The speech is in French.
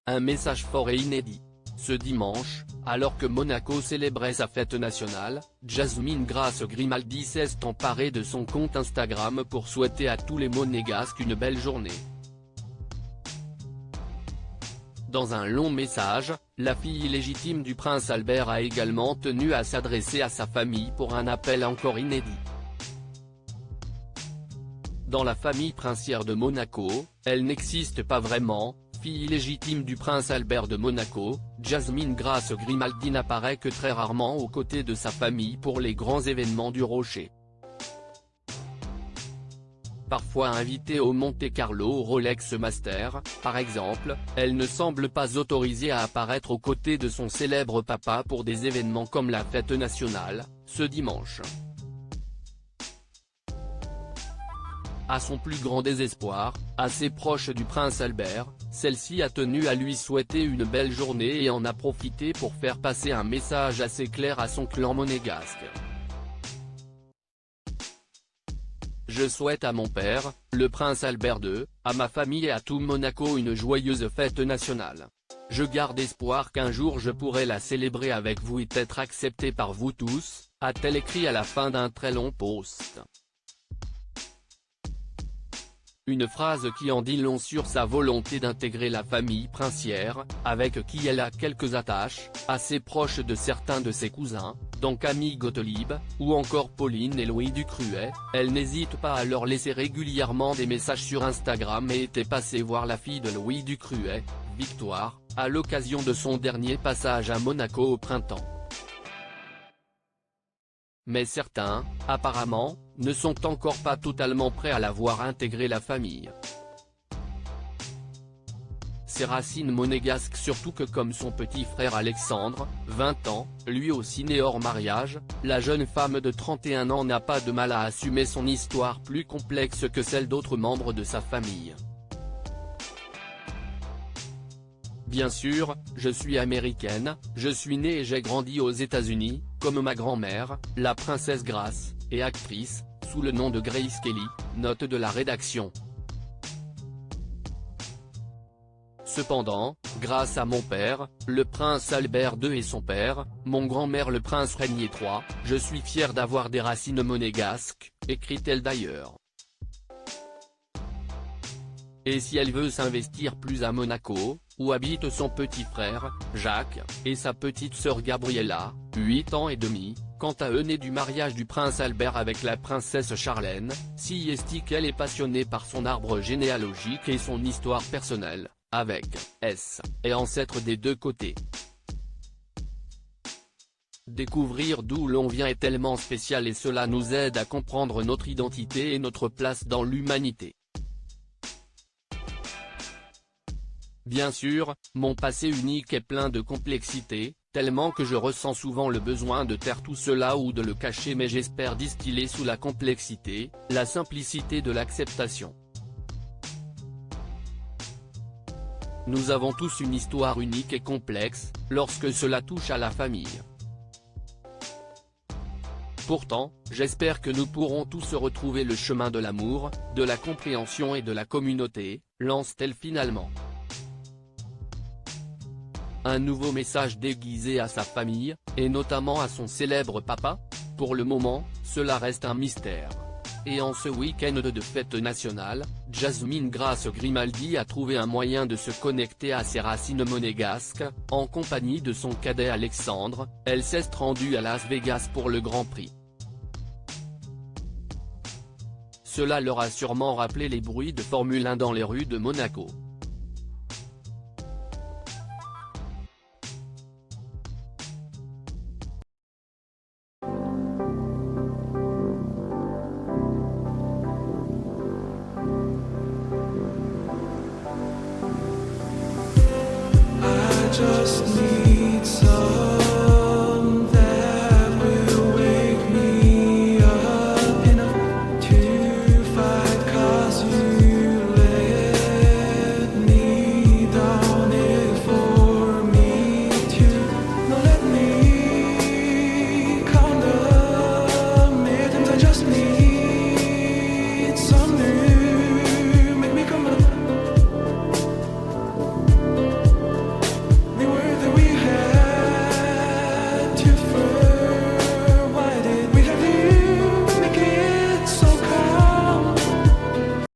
Un message fort et inédit. Ce dimanche, alors que Monaco célébrait sa fête nationale, Jasmine Grace Grimaldi s'est emparée de son compte Instagram pour souhaiter à tous les Monégasques une belle journée. Dans un long message, la fille illégitime du prince Albert a également tenu à s'adresser à sa famille pour un appel encore inédit. Dans la famille princière de Monaco, elle n'existe pas vraiment. Fille illégitime du prince Albert de Monaco, Jasmine Grace Grimaldi n'apparaît que très rarement aux côtés de sa famille pour les grands événements du Rocher. Parfois invitée au Monte-Carlo Rolex Master, par exemple, elle ne semble pas autorisée à apparaître aux côtés de son célèbre papa pour des événements comme la fête nationale, ce dimanche. À son plus grand désespoir, assez proche du prince Albert, celle-ci a tenu à lui souhaiter une belle journée et en a profité pour faire passer un message assez clair à son clan monégasque. Je souhaite à mon père, le prince Albert II, à ma famille et à tout Monaco une joyeuse fête nationale. Je garde espoir qu'un jour je pourrai la célébrer avec vous et être accepté par vous tous, a-t-elle écrit à la fin d'un très long post. Une phrase qui en dit long sur sa volonté d'intégrer la famille princière, avec qui elle a quelques attaches, assez proches de certains de ses cousins, dont Camille Gottlieb, ou encore Pauline et Louis Ducruet. Elle n'hésite pas à leur laisser régulièrement des messages sur Instagram et était passée voir la fille de Louis Ducruet, Victoire, à l'occasion de son dernier passage à Monaco au printemps. Mais certains, apparemment, ne sont encore pas totalement prêts à la voir intégrer la famille. Ses racines monégasques surtout que comme son petit frère Alexandre, 20 ans, lui aussi né hors mariage, la jeune femme de 31 ans n'a pas de mal à assumer son histoire plus complexe que celle d'autres membres de sa famille. Bien sûr, je suis américaine, je suis née et j'ai grandi aux États-Unis, comme ma grand-mère, la princesse Grace, et actrice, sous le nom de Grace Kelly, note de la rédaction. Cependant, grâce à mon père, le prince Albert II et son père, mon grand-mère le prince Régnier III, je suis fière d'avoir des racines monégasques, écrit-elle d'ailleurs. Et si elle veut s'investir plus à Monaco, où habite son petit frère, Jacques, et sa petite sœur Gabriella, 8 ans et demi, quant à eux nés du mariage du prince Albert avec la princesse Charlène, si est qu'elle est passionnée par son arbre généalogique et son histoire personnelle, avec S et ancêtre des deux côtés. Découvrir d'où l'on vient est tellement spécial et cela nous aide à comprendre notre identité et notre place dans l'humanité. Bien sûr, mon passé unique est plein de complexité, tellement que je ressens souvent le besoin de taire tout cela ou de le cacher, mais j'espère distiller sous la complexité, la simplicité de l'acceptation. Nous avons tous une histoire unique et complexe, lorsque cela touche à la famille. Pourtant, j'espère que nous pourrons tous retrouver le chemin de l'amour, de la compréhension et de la communauté, lance-t-elle finalement. Un nouveau message déguisé à sa famille, et notamment à son célèbre papa? Pour le moment, cela reste un mystère. Et en ce week-end de fête nationale, Jasmine Grace Grimaldi a trouvé un moyen de se connecter à ses racines monégasques, en compagnie de son cadet Alexandre. Elle s'est rendue à Las Vegas pour le Grand Prix. Cela leur a sûrement rappelé les bruits de Formule 1 dans les rues de Monaco.